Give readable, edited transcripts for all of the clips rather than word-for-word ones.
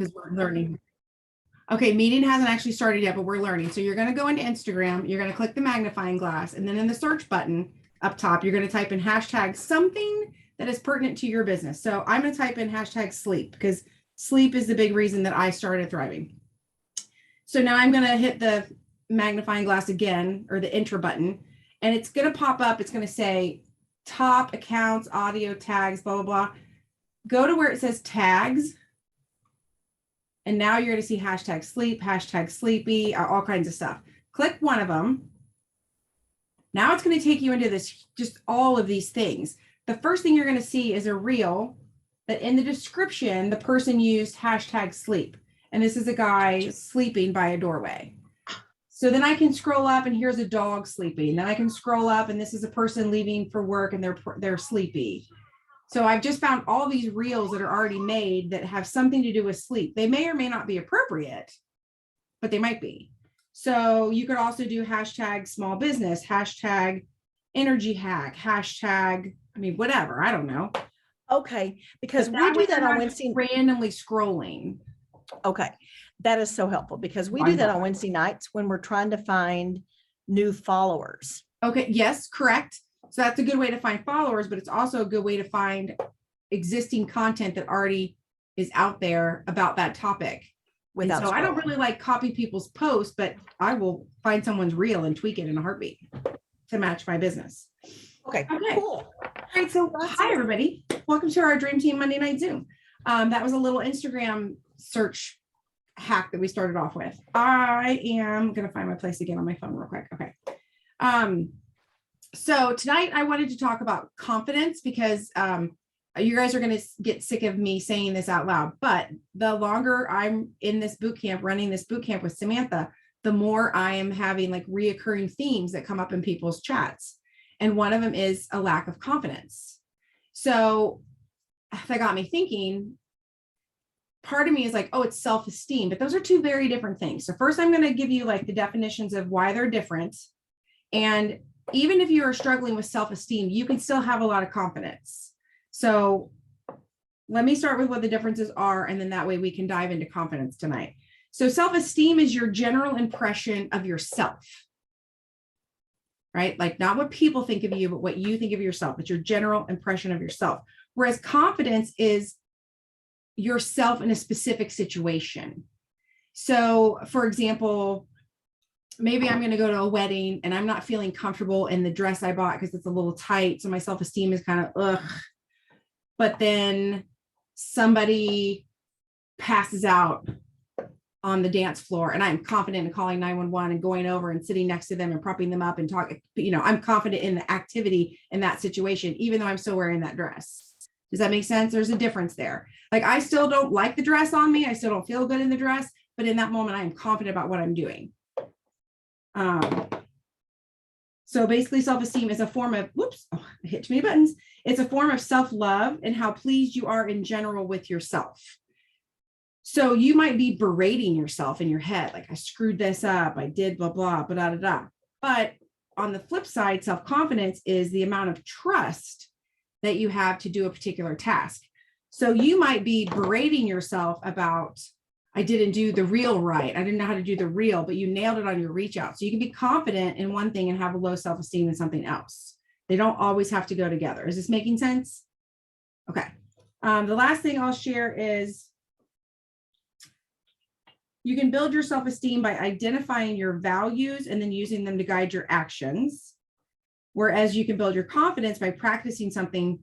because we're learning. Okay, meeting hasn't actually started yet, but we're learning. So you're going to go into Instagram, you're going to click the magnifying glass, and then in the search button up top, you're going to type in hashtag something that is pertinent to your business. So I'm going to type in hashtag sleep because sleep is the big reason that I started thriving. So now I'm going to hit the magnifying glass again, or the enter button, and it's going to pop up. It's going to say top accounts, audio tags, blah, blah, blah. Go to where it says tags. And now you're going to see hashtag sleep, hashtag sleepy, all kinds of stuff. Click one of them. Now it's going to take you into this, just all of these things. The first thing you're going to see is a reel that in the description, the person used hashtag sleep. And this is a guy sleeping by a doorway. So then I can scroll up and here's a dog sleeping. Then I can scroll up and this is a person leaving for work and they're sleepy. So I've just found all these reels that are already made that have something to do with sleep. They may or may not be appropriate, but they might be. So you could also do hashtag small business, hashtag energy hack, hashtag, whatever, I don't know. Okay, because we do that on Wednesday. Randomly scrolling. Okay, that is so helpful because we do that on Wednesday nights when we're trying to find new followers. Okay, yes, correct. So that's a good way to find followers, but it's also a good way to find existing content that already is out there about that topic. So I don't really like copy people's posts, but I will find someone's reel and tweak it in a heartbeat to match my business. Okay, cool. All right, so hi everybody. Welcome to our Dream Team Monday Night Zoom. That was a little Instagram search hack that we started off with. I am going to find my place again on my phone real quick. Okay. So tonight I wanted to talk about confidence because you guys are going to get sick of me saying this out loud, but the longer I'm in this boot camp, running this boot camp with Samantha, the more I am having like reoccurring themes that come up in people's chats. And one of them is a lack of confidence. So that got me thinking, part of me is like, oh, it's self-esteem, but those are two very different things. So first I'm going to give you like the definitions of why they're different. And even if you are struggling with self-esteem, you can still have a lot of confidence. So let me start with what the differences are, and then that way we can dive into confidence tonight. So self-esteem is your general impression of yourself, right? Like not what people think of you, but what you think of yourself. It's your general impression of yourself. Whereas confidence is yourself in a specific situation. So for example, maybe I'm going to go to a wedding and I'm not feeling comfortable in the dress I bought because it's a little tight. So my self-esteem is kind of, ugh. But then somebody passes out on the dance floor and I'm confident in calling 911 and going over and sitting next to them and propping them up and talking, I'm confident in the activity in that situation, even though I'm still wearing that dress. Does that make sense? There's a difference there. Like I still don't like the dress on me. I still don't feel good in the dress, but in that moment, I am confident about what I'm doing. So basically self-esteem is a form of, I hit too many buttons. It's a form of self-love and how pleased you are in general with yourself. So you might be berating yourself in your head, like I screwed this up, I did blah, blah, blah, da, da, da. But on the flip side, self-confidence is the amount of trust that you have to do a particular task. So you might be berating yourself about, I didn't do the reel right. I didn't know how to do the reel, but you nailed it on your reach out. So you can be confident in one thing and have a low self-esteem in something else. They don't always have to go together. Is this making sense? Okay. The last thing I'll share is you can build your self-esteem by identifying your values and then using them to guide your actions. Whereas you can build your confidence by practicing something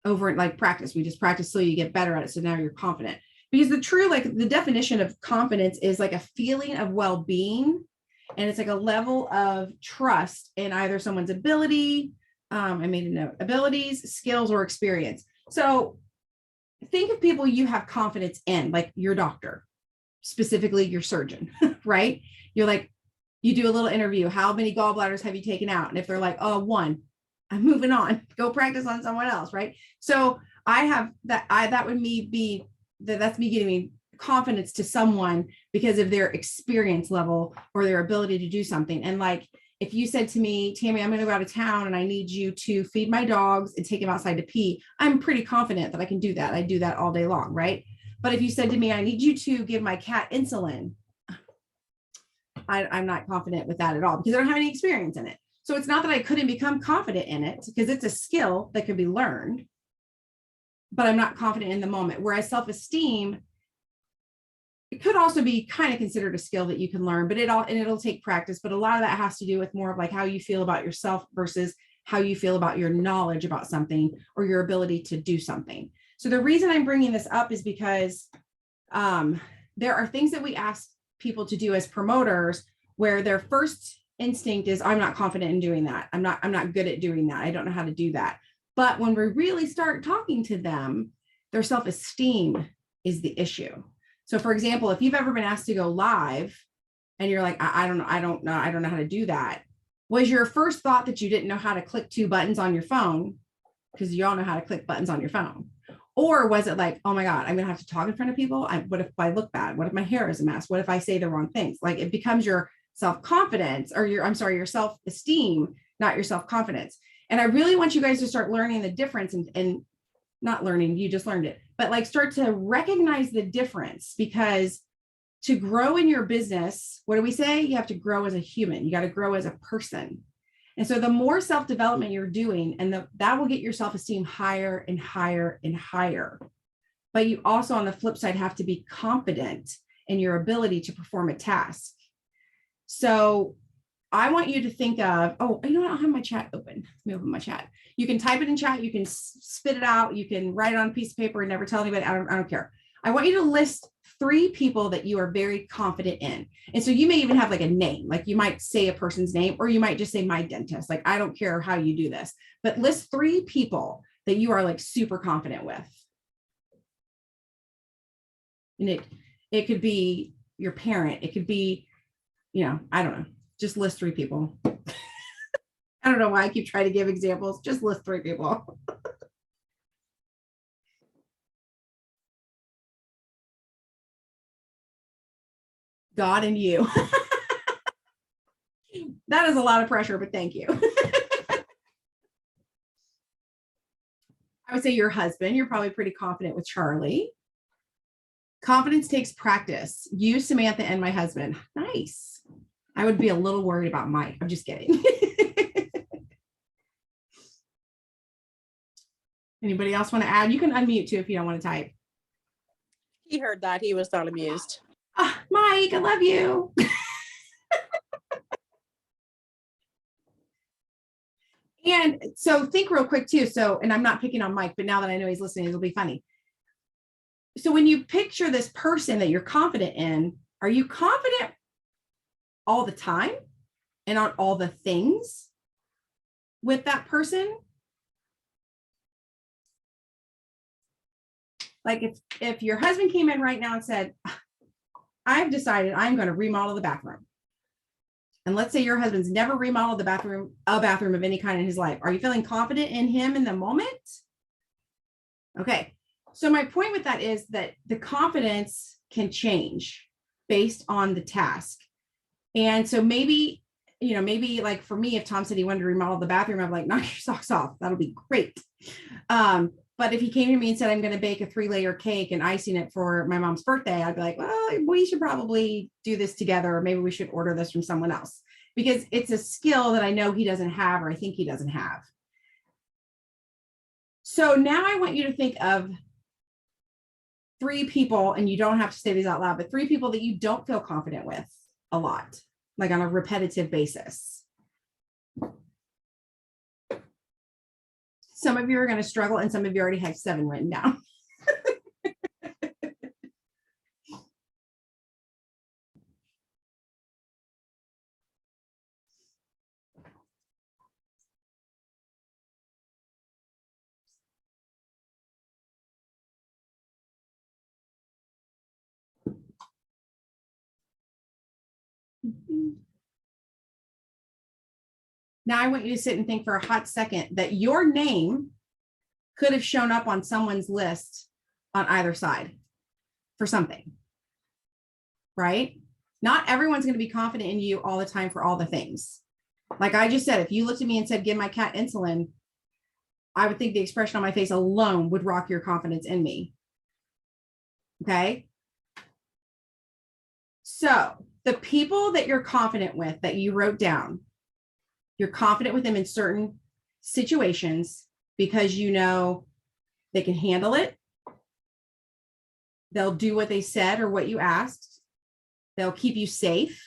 over, like practice. We just practice so you get better at it. So now you're confident. Because the definition of confidence is like a feeling of well-being. And it's like a level of trust in either someone's ability, I made a note, abilities, skills, or experience. So think of people you have confidence in, like your doctor, specifically your surgeon, right? You're like, you do a little interview. How many gallbladders have you taken out? And if they're like, oh, one, I'm moving on, go practice on someone else, right? So I have that, that's me giving me confidence to someone because of their experience level or their ability to do something. And like, if you said to me, Tammy, I'm going to go out of town and I need you to feed my dogs and take them outside to pee, I'm pretty confident that I can do that. I do that all day long, right? But if you said to me, I need you to give my cat insulin, I'm not confident with that at all because I don't have any experience in it. So it's not that I couldn't become confident in it because it's a skill that can be learned, but I'm not confident in the moment. Whereas self-esteem, it could also be kind of considered a skill that you can learn, but it'll take practice. But a lot of that has to do with more of like how you feel about yourself versus how you feel about your knowledge about something or your ability to do something. So the reason I'm bringing this up is because there are things that we ask people to do as promoters where their first instinct is, I'm not confident in doing that. I'm not good at doing that. I don't know how to do that. But when we really start talking to them, their self-esteem is the issue. So for example, if you've ever been asked to go live and you're like, I don't know how to do that. Was your first thought that you didn't know how to click 2 buttons on your phone? Because you all know how to click buttons on your phone. Or was it like, oh my God, I'm gonna have to talk in front of people. What if I look bad? What if my hair is a mess? What if I say the wrong things? Like it becomes your self-confidence or your self-esteem, not your self-confidence. And I really want you guys to start learning the difference and not learning, you just learned it, but like start to recognize the difference, because to grow in your business, what do we say? You have to grow as a human. You got to grow as a person. And so the more self-development you're doing, and that will get your self-esteem higher and higher and higher. But you also, on the flip side, have to be confident in your ability to perform a task. So I want you to think of, oh, you know what? I don't have my chat open. Let me open my chat. You can type it in chat. You can spit it out. You can write it on a piece of paper and never tell anybody. I don't care. I want you to list 3 people that you are very confident in. And so you may even have like a name, like you might say a person's name, or you might just say my dentist. Like, I don't care how you do this, but list 3 people that you are like super confident with. And it could be your parent. It could be, I don't know. Just list 3 people. I don't know why I keep trying to give examples. Just list 3 people. God and you. That is a lot of pressure, but thank you. I would say your husband, you're probably pretty confident with Charlie. Confidence takes practice. You, Samantha, and my husband. Nice. I would be a little worried about Mike. I'm just kidding. Anybody else want to add? You can unmute too if you don't want to type. He heard that. He was not amused. Mike, I love you. And so think real quick too. So, and I'm not picking on Mike, but now that I know he's listening, it'll be funny. So when you picture this person that you're confident in, are you confident all the time and on all the things with that person? Like if your husband came in right now and said, I've decided I'm going to remodel the bathroom. And let's say your husband's never remodeled a bathroom of any kind in his life. Are you feeling confident in him in the moment? Okay. So my point with that is that the confidence can change based on the task. And so maybe like for me, if Tom said he wanted to remodel the bathroom, I'm like, knock your socks off. That'll be great. But if he came to me and said, I'm going to bake a 3-layer cake and icing it for my mom's birthday, I'd be like, well, we should probably do this together. Or maybe we should order this from someone else, because it's a skill that I know he doesn't have, or I think he doesn't have. So now I want you to think of 3 people, and you don't have to say these out loud, but 3 people that you don't feel confident with a lot, like on a repetitive basis. Some of you are going to struggle, and some of you already have 7 written down. Now I want you to sit and think for a hot second that your name could have shown up on someone's list on either side for something, right? Not everyone's going to be confident in you all the time for all the things. Like I just said, if you looked at me and said, give my cat insulin, I would think the expression on my face alone would rock your confidence in me. Okay. So the people that you're confident with that you wrote down, you're confident with them in certain situations because you know they can handle it. They'll do what they said or what you asked. They'll keep you safe,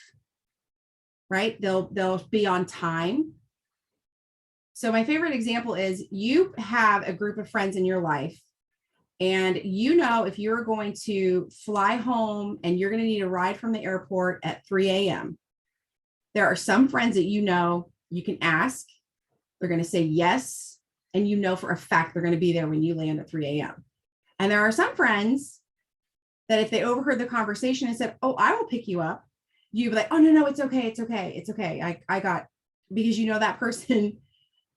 right? They'll be on time. So my favorite example is you have a group of friends in your life, and you know if you're going to fly home and you're going to need a ride from the airport at 3 a.m., there are some friends that you know you can ask. They're going to say yes. And you know for a fact they're going to be there when you land at 3 a.m. And there are some friends that if they overheard the conversation and said, oh, I will pick you up, you'd be like, oh, no, it's okay. It's okay. It's okay. I got, because you know that person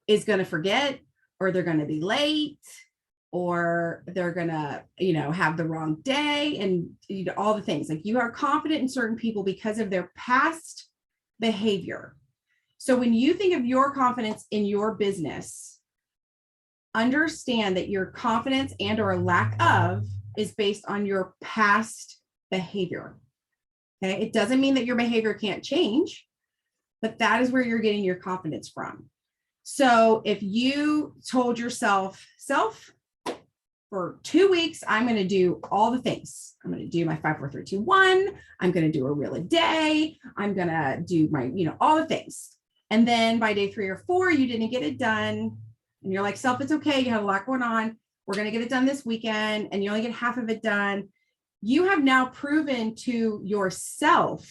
is going to forget, or they're going to be late, or they're going to, have the wrong day, and all the things. Like, you are confident in certain people because of their past behavior. So when you think of your confidence in your business, understand that your confidence and or lack of is based on your past behavior. Okay. It doesn't mean that your behavior can't change, but that is where you're getting your confidence from. So if you told yourself, for 2 weeks, I'm going to do all the things. I'm going to do my 5, 4, 3, 2, 1. I'm going to do a reel a day. I'm going to do my, all the things. And then by day 3 or 4, you didn't get it done. And you're like, it's okay. You have a lot going on. We're going to get it done this weekend. And you only get half of it done. You have now proven to yourself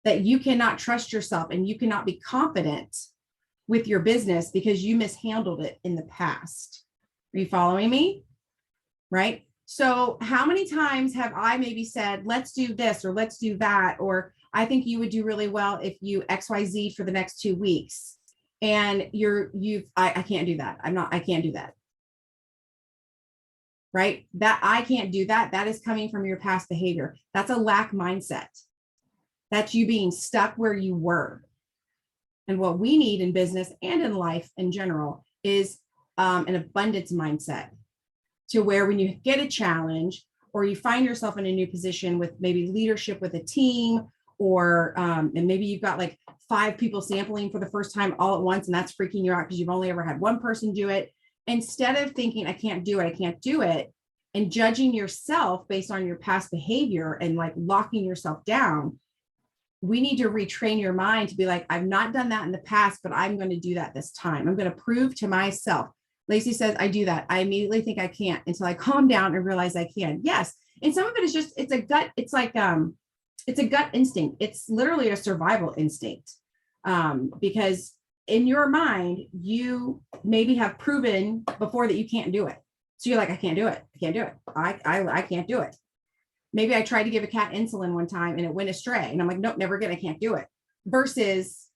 that you cannot trust yourself and you cannot be confident with your business because you mishandled it in the past. Are you following me? Right? So how many times have I maybe said, let's do this, or let's do that, or I think you would do really well if you XYZ for the next 2 weeks. And I can't do that. I can't do that. Right? That I can't do that. That is coming from your past behavior. That's a lack mindset. That's you being stuck where you were. And what we need in business and in life in general is an abundance mindset, to where when you get a challenge or you find yourself in a new position with maybe leadership with a team, or and maybe you've got like 5 people sampling for the first time all at once, and that's freaking you out because you've only ever had one person do it. Instead of thinking, I can't do it, and judging yourself based on your past behavior and like locking yourself down, we need to retrain your mind to be like, I've not done that in the past, but I'm going to do that this time. I'm going to prove to myself. Lacey says, I do that. I immediately think I can't until I calm down and realize I can. Yes. And some of it is just, it's a gut. It's like, it's a gut instinct. It's literally a survival instinct. Because in your mind, you maybe have proven before that you can't do it. So you're like, I can't do it. I can't do it. I can't do it. Maybe I tried to give a cat insulin one time and it went astray. And I'm like, nope, never again. I can't do it. Versus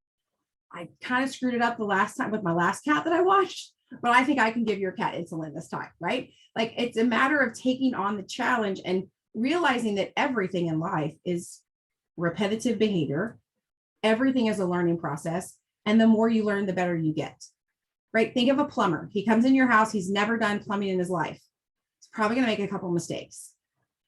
I kind of screwed it up the last time with my last cat that I watched, but I think I can give your cat insulin this time, right? Like, it's a matter of taking on the challenge and realizing that everything in life is repetitive behavior. Everything is a learning process. And the more you learn, the better you get, right? Think of a plumber. He comes in your house. He's never done plumbing in his life. He's probably going to make a couple of mistakes.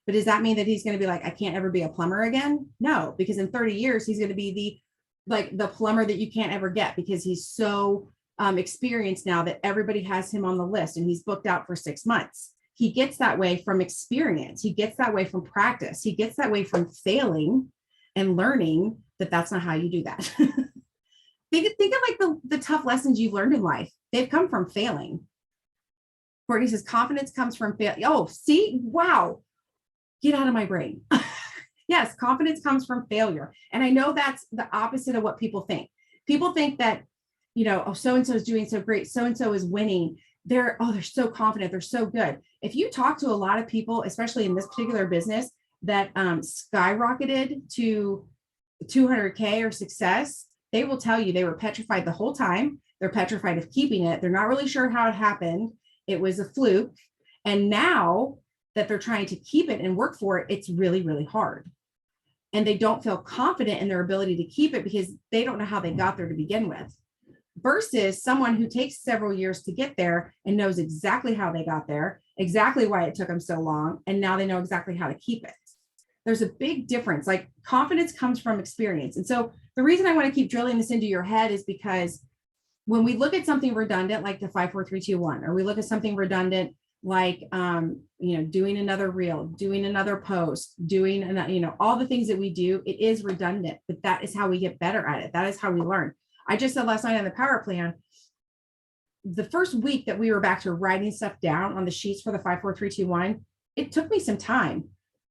But does that mean that he's going to be like, I can't ever be a plumber again? No, because in 30 years, he's going to be the plumber that you can't ever get, because he's so experienced now that everybody has him on the list and he's booked out for 6 months. He gets that way from experience. He gets that way from practice. He gets that way from failing and learning that that's not how you do that. think of like the tough lessons you've learned in life. They've come from failing. Courtney says, confidence comes from fail. Oh, see, wow. Get out of my brain. Yes, confidence comes from failure. And I know that's the opposite of what people think. People think that, oh, so-and-so is doing so great. So-and-so is winning. They're so confident. They're so good. If you talk to a lot of people, especially in this particular business that skyrocketed to 200K or success, they will tell you they were petrified the whole time. They're petrified of keeping it. They're not really sure how it happened. It was a fluke. And now that they're trying to keep it and work for it, it's really, really hard. And they don't feel confident in their ability to keep it because they don't know how they got there to begin with. versus someone who takes several years to get there and knows exactly how they got there, exactly why it took them so long, and now they know exactly how to keep it. There's a big difference. Like confidence comes from experience. And so the reason I want to keep drilling this into your head is because when we look at something redundant like the 5, 4, 3, 2, 1, or we look at something redundant like doing another reel, doing another post, doing all the things that we do, it is redundant, but that is how we get better at it. That is how we learn. I just said last night on the power plan, the first week that we were back to writing stuff down on the sheets for the 5, 4, 3, 2, 1, it took me some time,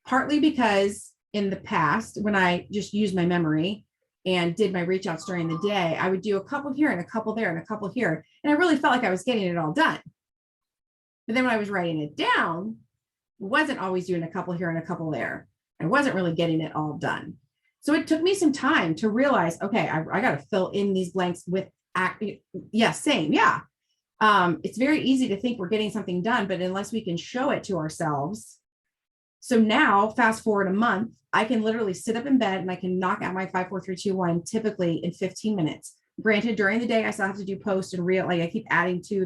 partly because in the past, when I just used my memory and did my reach outs during the day, I would do a couple here and a couple there and a couple here. And I really felt like I was getting it all done. But then when I was writing it down, wasn't always doing a couple here and a couple there. I wasn't really getting it all done. So it took me some time to realize, okay, I got to fill in these blanks with same. Yeah. It's very easy to think we're getting something done, but unless we can show it to ourselves. So now fast forward a month, I can literally sit up in bed and I can knock out my 5, 4, 3, 2, 1 typically in 15 minutes. Granted, during the day, I still have to do post and reel. Like I keep adding to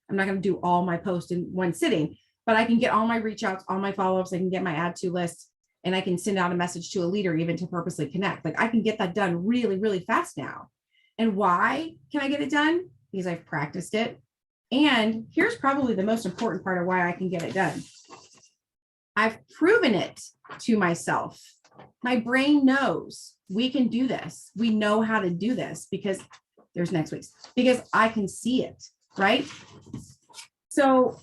I'm not going to do all my posts in one sitting, but I can get all my reach outs, all my follow-ups. I can get my add to list, and I can send out a message to a leader even to purposely connect. Like I can get that done really, really fast now. And why can I get it done? Because I've practiced it. And here's probably the most important part of why I can get it done. I've proven it to myself. My brain knows we can do this. We know how to do this because there's next week's, because I can see it, right? So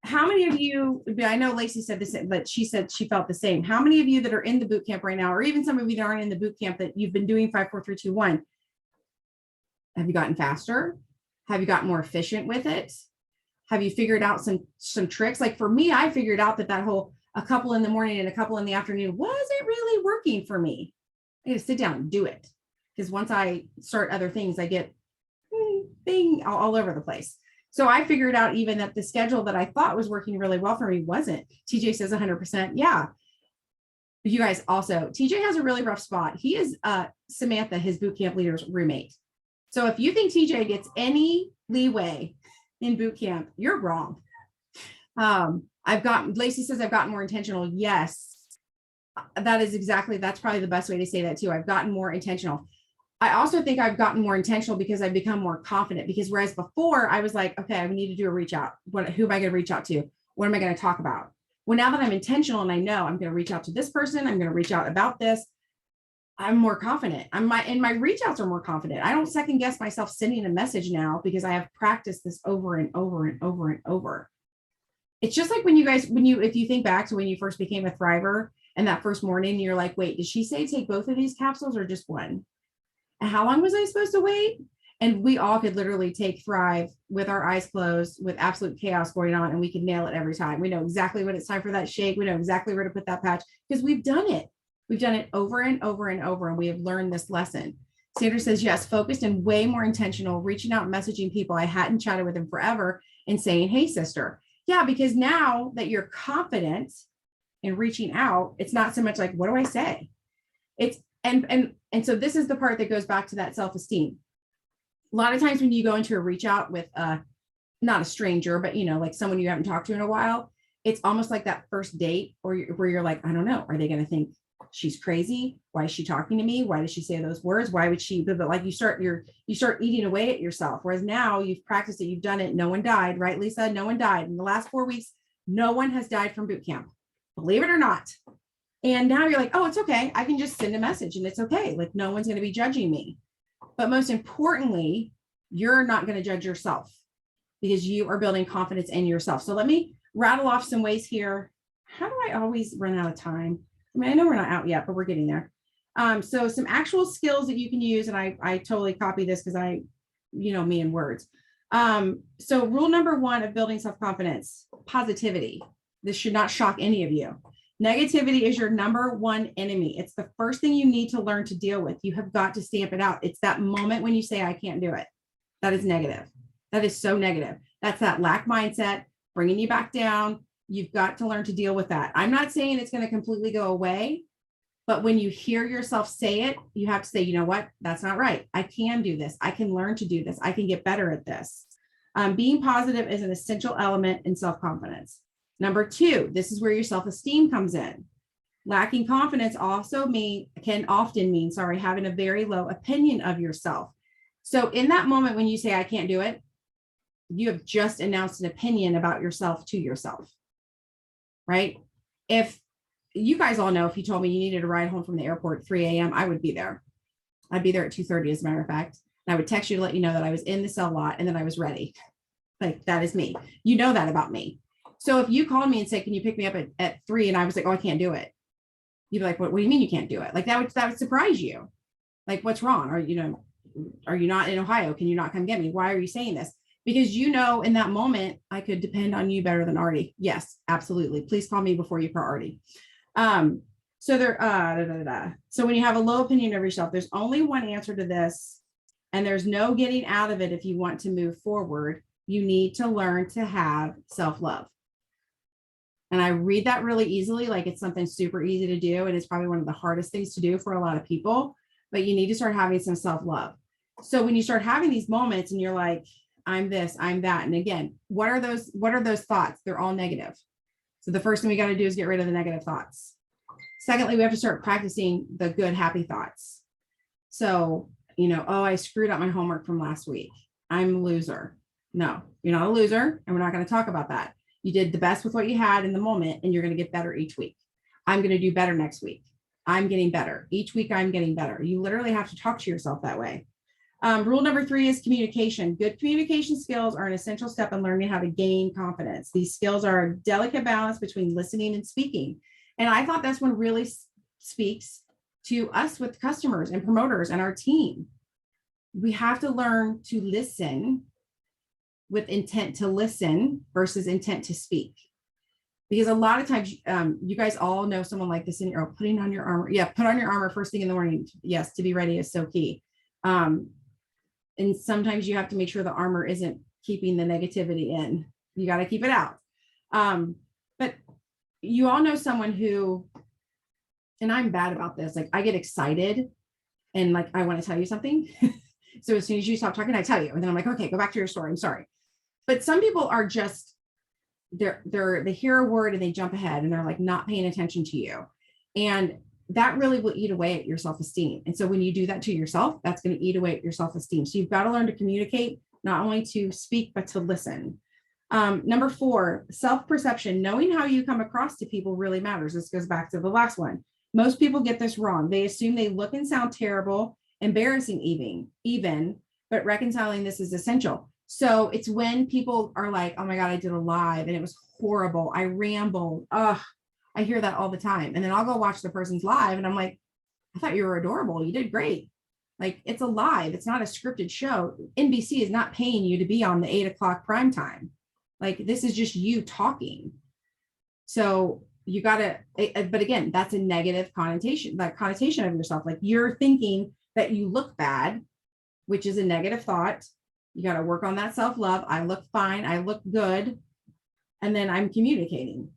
how many of you, I know Lacey said this, but she said she felt the same. How many of you that are in the boot camp right now, or even some of you that aren't in the boot camp that you've been doing 5, 4, 3, 2, 1, have you gotten faster? Have you gotten more efficient with it? Have you figured out some tricks? Like for me, I figured out that whole a couple in the morning and a couple in the afternoon wasn't really working for me. I had to sit down and do it. Because once I start other things, I get all over the place. So I figured out even that the schedule that I thought was working really well for me wasn't. TJ says 100%. Yeah. But you guys also, TJ has a really rough spot. He is Samantha, his boot camp leader's roommate. So if you think TJ gets any leeway in boot camp, you're wrong. Lacey says I've gotten more intentional. Yes, that's probably the best way to say that too. I've gotten more intentional. I also think I've gotten more intentional because I've become more confident, because whereas before I was like, okay, I need to do a reach out. Who am I going to reach out to? What am I going to talk about? Well, now that I'm intentional and I know I'm going to reach out to this person, I'm going to reach out about this, I'm more confident. My reach outs are more confident. I don't second guess myself sending a message now because I have practiced this over and over and over and over. It's just like if you think back to when you first became a Thriver and that first morning, you're like, wait, did she say take both of these capsules or just one? And how long was I supposed to wait? And we all could literally take Thrive with our eyes closed with absolute chaos going on, and we could nail it every time. We know exactly when it's time for that shake. We know exactly where to put that patch because we've done it. We've done it over and over and over, and we have learned this lesson. Sandra says, yes, focused and way more intentional, reaching out and messaging people I hadn't chatted with in forever and saying, hey, sister. Yeah, because now that you're confident in reaching out, it's not so much like, what do I say? It's and so this is the part that goes back to that self-esteem. A lot of times when you go into a reach out with not a stranger, but like someone you haven't talked to in a while, it's almost like that first date where you're like, I don't know, are they going to think she's crazy? Why is she talking to me? Why does she say those words? Why would she? But like you start eating away at yourself. Whereas now you've practiced it, you've done it. No one died, right, Lisa? No one died in the last 4 weeks. No one has died from boot camp, believe it or not. And now you're like, oh, it's okay. I can just send a message and it's okay. Like no one's going to be judging me. But most importantly, you're not going to judge yourself because you are building confidence in yourself. So let me rattle off some ways here. How do I always run out of time? I mean, I know we're not out yet, but we're getting there. So some actual skills that you can use, and I totally copy this because me in words. So rule number 1 of building self-confidence, positivity. This should not shock any of you. Negativity is your number 1 enemy. It's the first thing you need to learn to deal with. You have got to stamp it out. It's that moment when you say, I can't do it. That is negative. That is so negative. That's that lack mindset, bringing you back down. You've got to learn to deal with that. I'm not saying it's going to completely go away, But when you hear yourself say it, you have to say, you know what? That's not right. I can do this. I can learn to do this. I can get better at this. Being positive is an essential element in self-confidence. Number two, this is where your self-esteem comes in. Lacking confidence can often mean having a very low opinion of yourself. So in that moment, when you say, I can't do it, you have just announced an opinion about yourself to yourself, right? If you guys all know, if you told me you needed a ride home from the airport at 3 a.m., I would be there. I'd be there at 2:30, as a matter of fact. And I would text you to let you know that I was in the cell lot and then I was ready. Like, that is me. You know that about me. So if you called me and said, can you pick me up at 3? And I was like, oh, I can't do it. You'd be like, what do you mean you can't do it? Like, that would surprise you. Like, what's wrong? Are you not in Ohio? Can you not come get me? Why are you saying this? Because in that moment, I could depend on you better than Artie. Yes, absolutely. Please call me before you call Artie. So when you have a low opinion of yourself, there's only one answer to this, and there's no getting out of it. If you want to move forward, you need to learn to have self-love. And I read that really easily, like it's something super easy to do. And it's probably one of the hardest things to do for a lot of people, but you need to start having some self-love. So when you start having these moments and you're like, I'm this, I'm that. And again, what are those thoughts? They're all negative. So the first thing we got to do is get rid of the negative thoughts. Secondly, we have to start practicing the good, happy thoughts. So, oh, I screwed up my homework from last week. I'm a loser. No, you're not a loser. And we're not going to talk about that. You did the best with what you had in the moment, and you're going to get better each week. I'm going to do better next week. I'm getting better. Each week I'm getting better. You literally have to talk to yourself that way. Rule number 3 is communication. Good communication skills are an essential step in learning how to gain confidence. These skills are a delicate balance between listening and speaking. And I thought that's what really speaks to us with customers and promoters and our team. We have to learn to listen with intent to listen versus intent to speak. Because a lot of times, you guys all know someone like this in your putting on your armor. Yeah, put on your armor first thing in the morning. Yes, to be ready is so key. And sometimes you have to make sure the armor isn't keeping the negativity in. You got to keep it out. But you all know someone who, and I'm bad about this, like I get excited and like, I want to tell you something. So as soon as you stop talking, I tell you, and then I'm like, okay, go back to your story. I'm sorry. But some people are just, they hear a word and they jump ahead and they're like not paying attention to you. And that really will eat away at your self-esteem. And so when you do that to yourself, that's going to eat away at your self-esteem. So you've got to learn to communicate, not only to speak, but to listen. Number 4, self-perception. Knowing how you come across to people really matters. This goes back to the last one. Most people get this wrong. They assume they look and sound terrible, embarrassing even, but reconciling this is essential. So it's when people are like, oh my God, I did a live and it was horrible. I rambled. I hear that all the time. And then I'll go watch the person's live and I'm like, I thought you were adorable. You did great. Like, it's a live. It's not a scripted show. NBC is not paying you to be on the 8 o'clock prime time. Like, this is just you talking. So you got to, but again, that's a negative connotation, that connotation of yourself. Like, you're thinking that you look bad, which is a negative thought. You got to work on that self-love. I look fine. I look good. And then I'm communicating.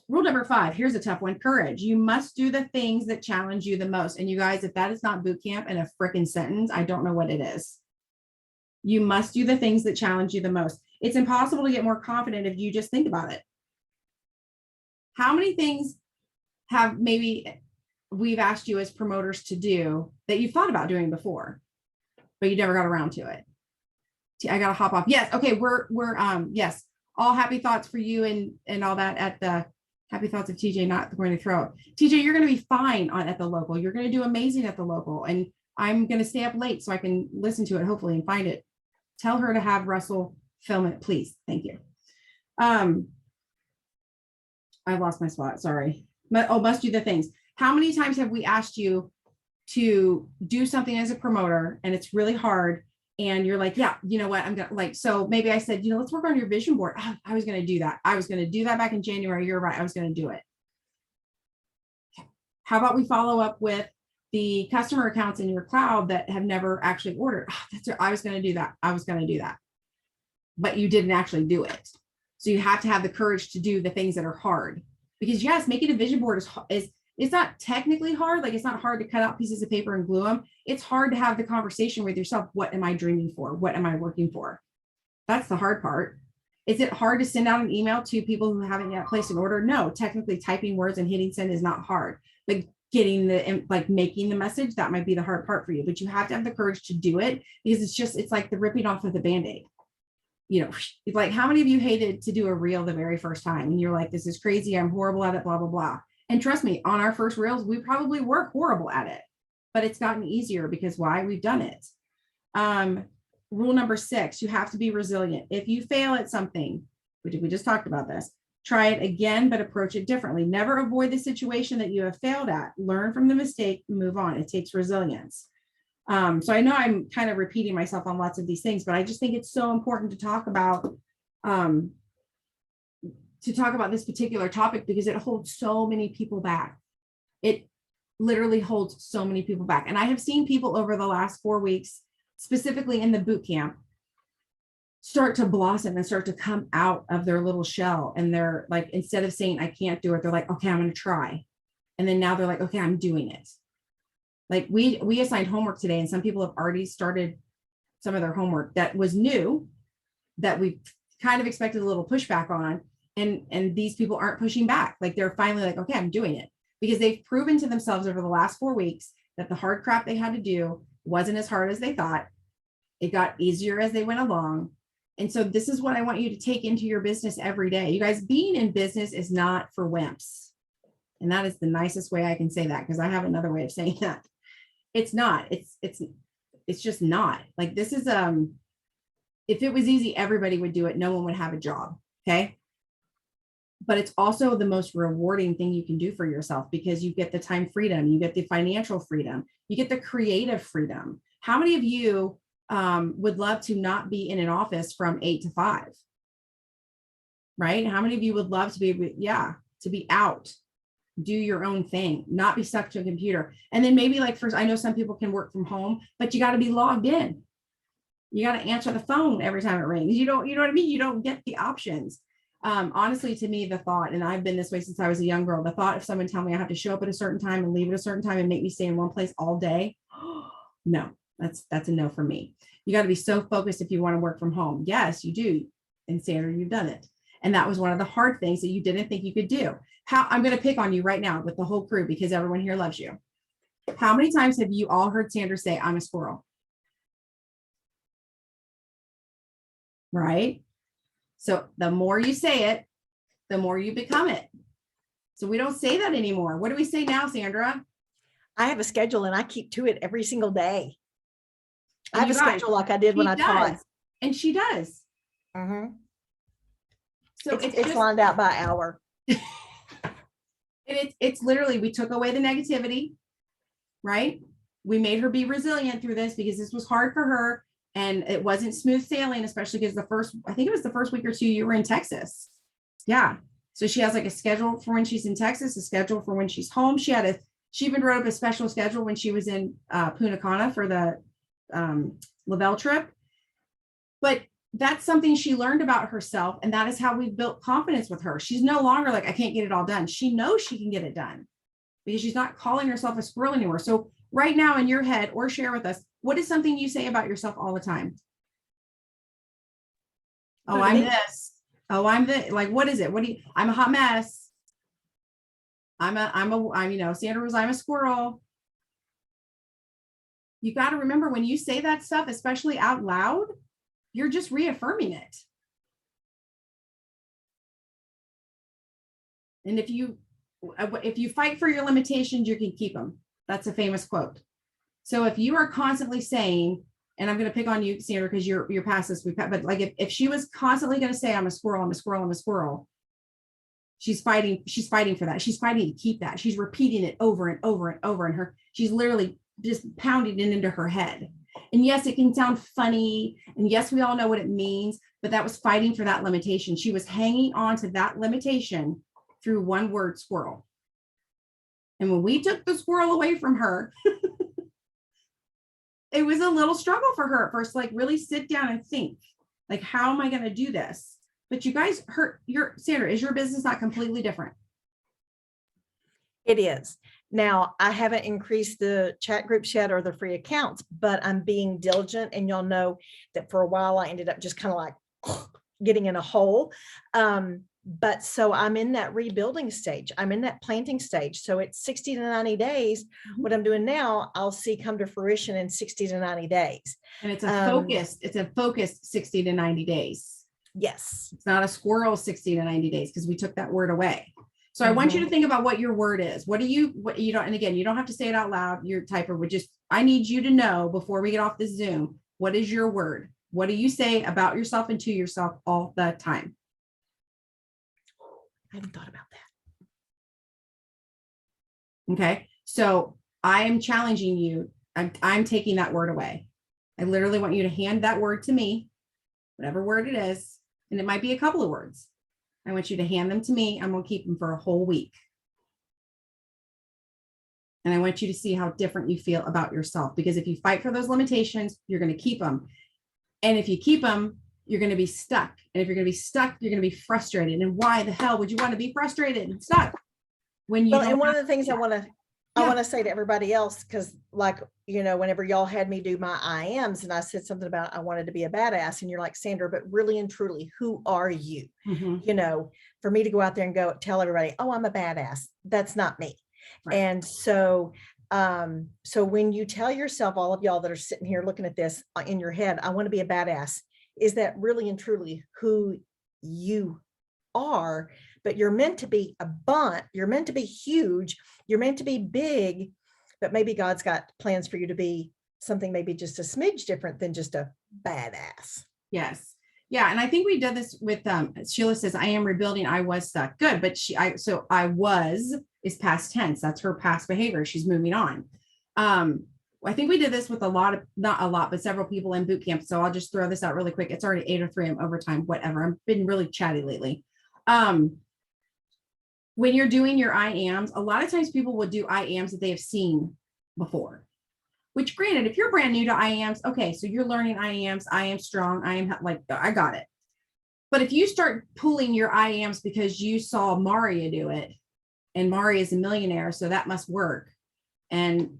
Rule number 5, here's a tough one, courage. You must do the things that challenge you the most. And you guys, if that is not boot camp in a freaking sentence, I don't know what it is. You must do the things that challenge you the most. It's impossible to get more confident if you just think about it. How many things have maybe we've asked you as promoters to do that you've thought about doing before, but you never got around to it? I got to hop off. Yes. Okay. We're yes. All happy thoughts for you and all that at the happy thoughts of TJ, not going to throw. TJ, you're going to be fine at the local. You're going to do amazing at the local. And I'm going to stay up late so I can listen to it, hopefully, and find it. Tell her to have Russell film it, please. Thank you. I lost my spot. Sorry. Must do the things. How many times have we asked you to do something as a promoter and it's really hard? And you're like, yeah, you know what? I'm gonna like, so maybe I said, let's work on your vision board. Oh, I was going to do that. I was going to do that back in January. You're right. I was going to do it. How about we follow up with the customer accounts in your cloud that have never actually ordered? Oh, I was going to do that. I was going to do that. But you didn't actually do it. So you have to have the courage to do the things that are hard. Because yes, making a vision board is it's not technically hard. Like it's not hard to cut out pieces of paper and glue them. It's hard to have the conversation with yourself. What am I dreaming for? What am I working for? That's the hard part. Is it hard to send out an email to people who haven't yet placed an order? No, technically typing words and hitting send is not hard. But getting the, like making the message, that might be the hard part for you, but you have to have the courage to do it, because it's like the ripping off of the Band-Aid. You know, it's like, how many of you hated to do a reel the very first time? And you're like, this is crazy. I'm horrible at it, blah, blah, blah. And trust me, on our first reels, we probably were horrible at it, but it's gotten easier because why? We've done it. Rule number 6, you have to be resilient. If you fail at something, we just talked about this, try it again, but approach it differently. Never avoid the situation that you have failed at. Learn from the mistake, move on. It takes resilience. So I know I'm kind of repeating myself on lots of these things, but I just think it's so important to talk about this particular topic, because it holds so many people back. It literally holds so many people back. And I have seen people over the last 4 weeks, specifically in the boot camp, start to blossom and start to come out of their little shell. And they're like, instead of saying, I can't do it, they're like, okay, I'm going to try. And then now they're like, okay, I'm doing it. Like we assigned homework today, and some people have already started some of their homework that was new, that we kind of expected a little pushback on. And these people aren't pushing back. Like they're finally like, okay, I'm doing it, because they've proven to themselves over the last 4 weeks that the hard crap they had to do wasn't as hard as they thought. It got easier as they went along. And so this is what I want you to take into your business every day. You guys, being in business is not for wimps. And that is the nicest way I can say that, because I have another way of saying that. It's not, it's just not. Like this is, if it was easy, everybody would do it. No one would have a job. Okay. But it's also the most rewarding thing you can do for yourself, because you get the time freedom, you get the financial freedom, you get the creative freedom. How many of you would love to not be in an office from 8 to 5? Right? How many of you would love to be, to be out, do your own thing, not be stuck to a computer? And then maybe like first, I know some people can work from home, but you got to be logged in. You got to answer the phone every time it rings. You know what I mean? You don't get the options. Honestly, to me, the thought, and I've been this way since I was a young girl, the thought of someone telling me I have to show up at a certain time and leave at a certain time and make me stay in one place all day. No, that's a no for me. You got to be so focused if you want to work from home. Yes, you do. And Sandra, you've done it. And that was one of the hard things that you didn't think you could do. I'm going to pick on you right now with the whole crew, because everyone here loves you. How many times have you all heard Sandra say, I'm a squirrel? Right? So the more you say it, the more you become it. So we don't say that anymore. What do we say now, Sandra? I have a schedule and I keep to it every single day. I have a You guys, schedule like I did when I taught. And she does. Mhm. So It's just, lined out by hour. and it's literally, we took away the negativity, right? We made her be resilient through this, because this was hard for her. And it wasn't smooth sailing, especially because I think it was the first week or two you were in Texas. Yeah. So she has like a schedule for when she's in Texas, a schedule for when she's home. She even wrote up a special schedule when she was in Punta Cana for the Lavelle trip. But that's something she learned about herself. And that is how we built confidence with her. She's no longer like, I can't get it all done. She knows she can get it done, because she's not calling herself a squirrel anymore. So right now in your head, or share with us, what is something you say about yourself all the time? Oh, I'm this. Oh, I'm the, like, what is it? I'm a hot mess. I'm Sandra was, I'm a squirrel. You got to remember, when you say that stuff, especially out loud, you're just reaffirming it. And if you fight for your limitations, you can keep them. That's a famous quote. So if you are constantly saying, and I'm going to pick on you, Sandra, because you're past this, but like if she was constantly going to say, I'm a squirrel, I'm a squirrel, I'm a squirrel, she's fighting for that. She's fighting to keep that. She's repeating it over and over and over, and she's literally just pounding it into her head. And yes, it can sound funny, and yes, we all know what it means, but that was fighting for that limitation. She was hanging on to that limitation through one word, squirrel. And when we took the squirrel away from her, it was a little struggle for her at first, like really sit down and think, like, how am I going to do this? But you guys, Sandra, is your business not completely different? It is. Now, I haven't increased the chat groups yet or the free accounts, but I'm being diligent, and y'all know that for a while I ended up just kind of like getting in a hole. But so I'm in that rebuilding stage. I'm in that planting stage. So it's 60 to 90 days. Mhm. What I'm doing now, I'll see come to fruition in 60 to 90 days. And it's Um, a focused 60 to 90 days. Yes. It's not a squirrel 60 to 90 days because we took that word away. So I want you to think about what your word is. What you don't, and again, you don't have to say it out loud. Your typer would just, I need you to know before we get off this Zoom, what is your word? What do you say about yourself and to yourself all the time? I haven't thought about that. Okay. So I am challenging you. I'm taking that word away. I literally want you to hand that word to me, whatever word it is. And it might be a couple of words. I want you to hand them to me. I'm going to keep them for a whole week. And I want you to see how different you feel about yourself, because if you fight for those limitations, you're going to keep them. And if you keep them, you're going to be stuck. And if you're going to be stuck, you're going to be frustrated. And why the hell would you want to be frustrated and stuck when you Well, don't and one of have- the things I want Yeah. to say to everybody else, because like, whenever y'all had me do my IMs and I said something about I wanted to be a badass, and you're like, Sandra, but really and truly, who are you? Mhm. For me to go out there and go tell everybody, oh, I'm a badass. That's not me. Right. And so, so when you tell yourself, all of y'all that are sitting here looking at this in your head, I want to be a badass, is that really and truly who you are? But you're meant to be a bunt, you're meant to be huge, you're meant to be big, but maybe God's got plans for you to be something maybe just a smidge different than just a badass. Yes. Yeah. And I think we did this with Sheila says, I am rebuilding. I was stuck. Good. But I was is past tense. That's her past behavior. She's moving on. I think we did this with not a lot, but several people in boot camp. So I'll just throw this out really quick. It's already 8:03. I'm overtime, whatever. I've been really chatty lately. When you're doing your IAMs, a lot of times people will do IAMs that they have seen before. Which granted, if you're brand new to IAMs, okay, so you're learning IAMs, I am strong, I am like, I got it. But if you start pulling your IAMs because you saw Maria do it, and Maria is a millionaire, so that must work. And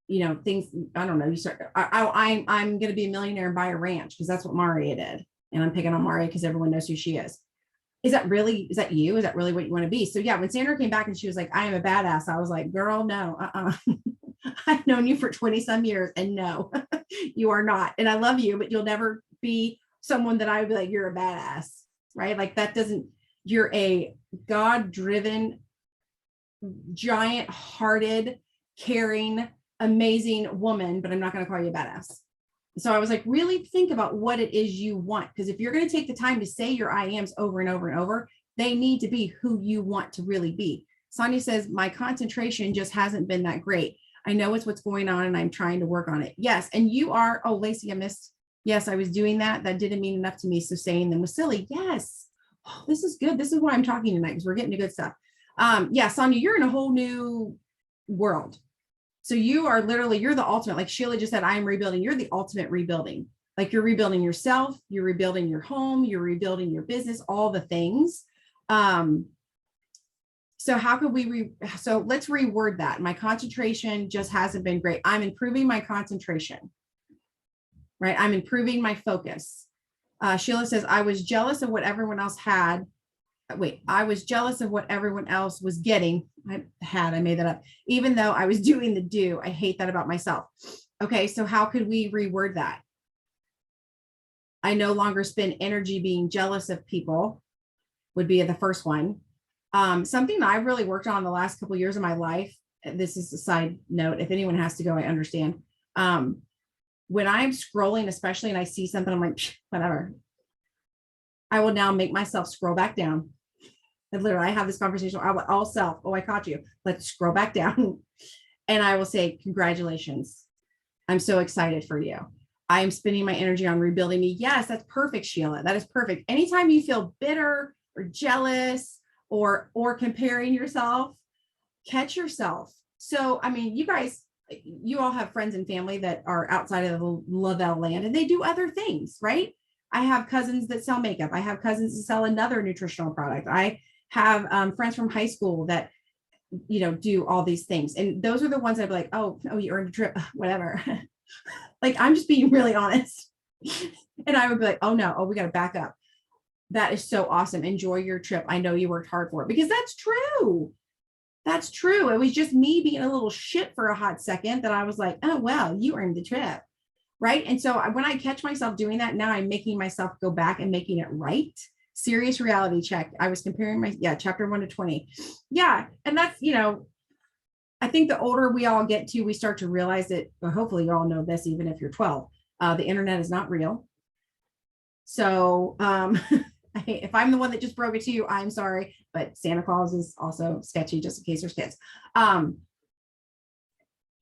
things, I don't know, you start, I'm going to be a millionaire and buy a ranch because that's what Maria did. And I'm picking on Maria because everyone knows who she is. Is that you? Is that really what you want to be? So yeah, when Sandra came back and she was like, I am a badass, I was like, girl, no, I've known you for 20 some years and no, you are not. And I love you, but you'll never be someone that I would be like, you're a badass, right? Like you're a God-driven, giant hearted, caring, amazing woman, but I'm not going to call you a badass. So I was like, really think about what it is you want. Because if you're going to take the time to say your IAMs over and over and over, they need to be who you want to really be. Sonia says, my concentration just hasn't been that great. I know it's what's going on and I'm trying to work on it. Yes. And you are, oh, Lacey, I missed. Yes, I was doing that. That didn't mean enough to me. So saying them was silly. Yes. Oh, this is good. This is why I'm talking tonight, because we're getting to good stuff. Yeah, Sonia, you're in a whole new world. So you're the ultimate, like Sheila just said, I am rebuilding. You're the ultimate rebuilding. Like you're rebuilding yourself, you're rebuilding your home, you're rebuilding your business, all the things. So how could so let's reword that. My concentration just hasn't been great. I'm improving my concentration, right? I'm improving my focus. Sheila says, I was jealous of what everyone else had. I was jealous of what everyone else was getting. I made that up. Even though I was doing the do, I hate that about myself. Okay, so how could we reword that? I no longer spend energy being jealous of people would be the first one. Something I've really worked on the last couple of years of my life. This is a side note. If anyone has to go, I understand. When I'm scrolling, especially, and I see something, I'm like, whatever. I will now make myself scroll back down. And literally, I have this conversation. I will all self. Oh, I caught you. Let's scroll back down. And I will say, congratulations. I'm so excited for you. I am spending my energy on rebuilding me. Yes, that's perfect, Sheila. That is perfect. Anytime you feel bitter or jealous or comparing yourself, catch yourself. So, I mean, you all have friends and family that are outside of the Lavelle land and they do other things, right? I have cousins that sell makeup. I have cousins that sell another nutritional product. I have friends from high school that do all these things. And those are the ones I'd be like, oh, you earned a trip, whatever. Like, I'm just being really honest. And I would be like, oh no, we got to back up. That is so awesome. Enjoy your trip. I know you worked hard for it, because that's true. That's true. It was just me being a little shit for a hot second that I was like, oh, well, you earned the trip. Right. And so when I catch myself doing that, now I'm making myself go back and making it right. Serious reality check. I was comparing chapter 1 to 20. Yeah. And that's, I think the older we all get to, we start to realize that, well, hopefully you all know this, even if you're 12, the internet is not real. So if I'm the one that just broke it to you, I'm sorry, but Santa Claus is also sketchy, just in case there's kids.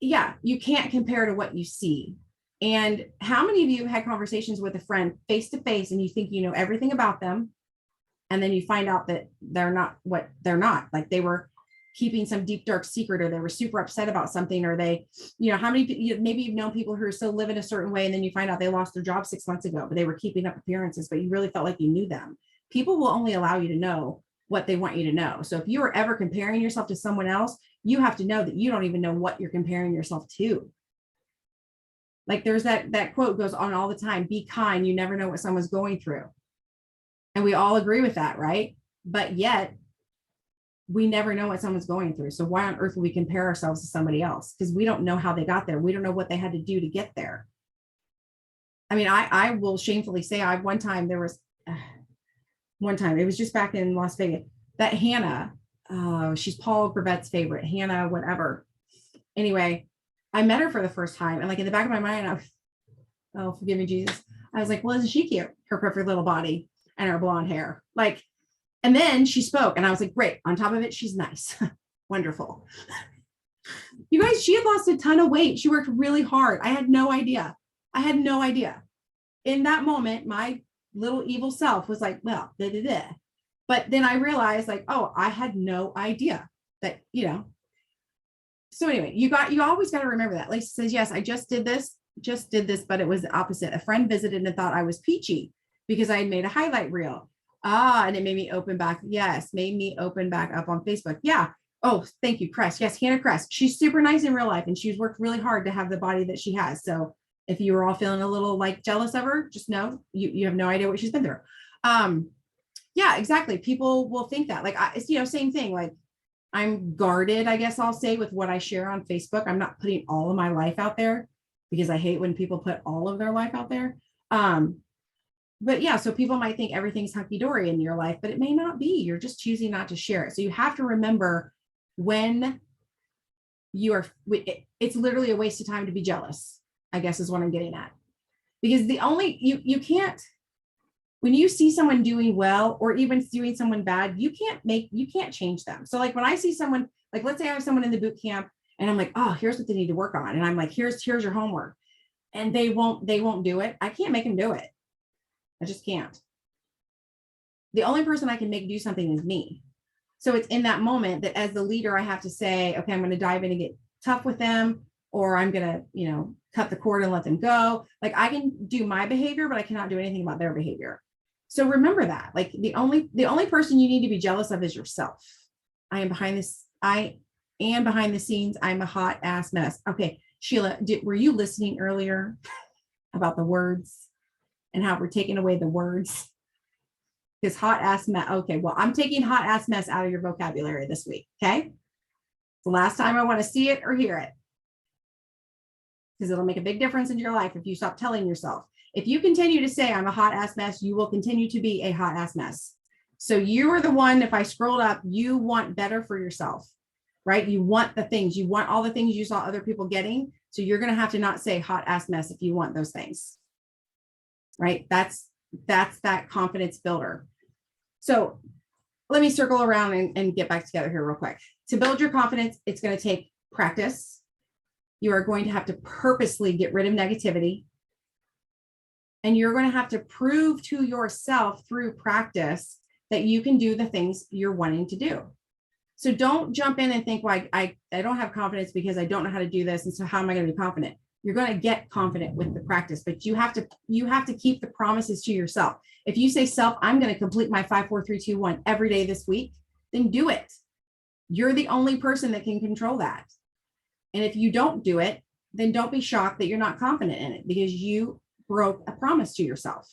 Yeah, you can't compare to what you see. And how many of you had conversations with a friend face to face and you think you know everything about them, and then you find out that they're not what they're not, like they were keeping some deep dark secret, or they were super upset about something, or they, how many, maybe you've known people who are still living a certain way, and then you find out they lost their job 6 months ago, but they were keeping up appearances, but you really felt like you knew them. People will only allow you to know what they want you to know. So if you are ever comparing yourself to someone else, you have to know that you don't even know what you're comparing yourself to. Like there's that quote goes on all the time, be kind, you never know what someone's going through. And we all agree with that, right? But yet we never know what someone's going through. So why on earth would we compare ourselves to somebody else? Because we don't know how they got there. We don't know what they had to do to get there. I mean, I will shamefully say, one time, it was just back in Las Vegas, that Hannah, she's Paul Gravette's favorite, Hannah, whatever. Anyway, I met her for the first time, and like in the back of my mind, oh, forgive me, Jesus. I was like, well, isn't she cute? Her perfect little body and her blonde hair. Like, and then she spoke, and I was like, great. On top of it, she's nice. Wonderful. You guys, she had lost a ton of weight. She worked really hard. I had no idea. In that moment, my little evil self was like, well, but then I realized, like, oh, I had no idea that, so anyway, you always got to remember that. Lisa says, yes, I just did this, but it was the opposite. A friend visited and thought I was peachy because I had made a highlight reel. And it made me open back. Yes, made me open back up on Facebook. Yeah. Oh, thank you, Crest. Yes, Hannah Crest. She's super nice in real life, and she's worked really hard to have the body that she has. So if you were all feeling a little like jealous of her, just know you have no idea what she's been through. Yeah, exactly. People will think that, like, same thing. Like, I'm guarded, I guess I'll say, with what I share on Facebook. I'm not putting all of my life out there, because I hate when people put all of their life out there. But yeah, so people might think everything's hunky-dory in your life, but it may not be. You're just choosing not to share it. So you have to remember, when it's literally a waste of time to be jealous, I guess is what I'm getting at. Because you can't, when you see someone doing well, or even doing someone bad, you can't change them. So like when I see someone, like let's say I have someone in the boot camp and I'm like, oh, here's what they need to work on. And I'm like, here's your homework. And they won't do it. I can't make them do it. I just can't. The only person I can make do something is me. So it's in that moment that as the leader, I have to say, okay, I'm going to dive in and get tough with them, or I'm going to, cut the cord and let them go. Like I can do my behavior, but I cannot do anything about their behavior. So remember that, like the only person you need to be jealous of is yourself. I am behind the scenes. I'm a hot ass mess. Okay. Sheila, were you listening earlier about the words and how we're taking away the words? Because hot ass mess. Okay, well, I'm taking hot ass mess out of your vocabulary this week. Okay. It's the last time I want to see it or hear it, because it'll make a big difference in your life if you stop telling yourself. If you continue to say I'm a hot ass mess, you will continue to be a hot ass mess. So you are the one, if I scrolled up, you want better for yourself, right? You want the things, you want all the things you saw other people getting. So you're going to have to not say hot ass mess if you want those things, right? That's that confidence builder. So let me circle around and get back together here real quick. To build your confidence, it's going to take practice. You are going to have to purposely get rid of negativity. And you're going to have to prove to yourself through practice that you can do the things you're wanting to do. So don't jump in and think, well, I don't have confidence because I don't know how to do this. And so how am I going to be confident? You're going to get confident with the practice, but you have to keep the promises to yourself. If you say, self, I'm going to complete my 5, 4, 3, 2, 1 every day this week, then do it. You're the only person that can control that. And if you don't do it, then don't be shocked that you're not confident in it because you broke a promise to yourself.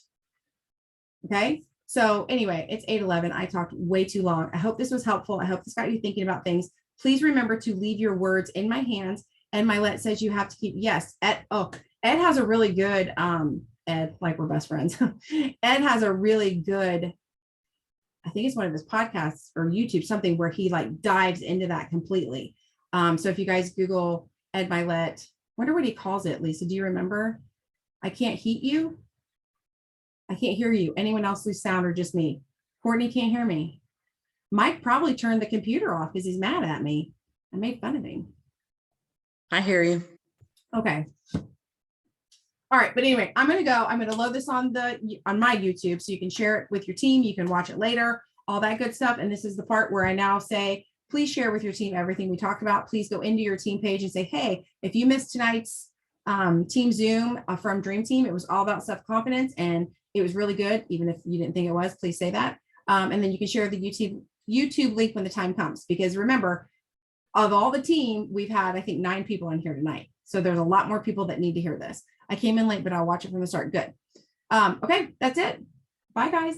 Okay. So anyway, it's 8:11. I talked way too long. I hope this was helpful. I hope this got you thinking about things. Please remember to leave your words in my hands. And Mylette says you have to keep, yes, Ed has a really good, Ed, like we're best friends. Ed has a really good, I think it's one of his podcasts or YouTube, something where he like dives into that completely. So if you guys Google Ed Mylette, wonder what he calls it, Lisa, do you remember? I can't heat you. I can't hear you. Anyone else lose sound or just me? Courtney can't hear me. Mike probably turned the computer off because he's mad at me. I made fun of him. I hear you. Okay. All right, but anyway, I'm gonna go. I'm gonna load this on my YouTube so you can share it with your team. You can watch it later, all that good stuff. And this is the part where I now say, please share with your team everything we talked about. Please go into your team page and say, hey, if you missed tonight's team Zoom from Dream Team, it was all about self-confidence and it was really good. Even if you didn't think it was, please say that. And then you can share the YouTube link when the time comes, because remember, of all the team, we've had, I think, 9 people in here tonight. So there's a lot more people that need to hear this. I came in late, but I'll watch it from the start. Good. Okay, that's it. Bye, guys.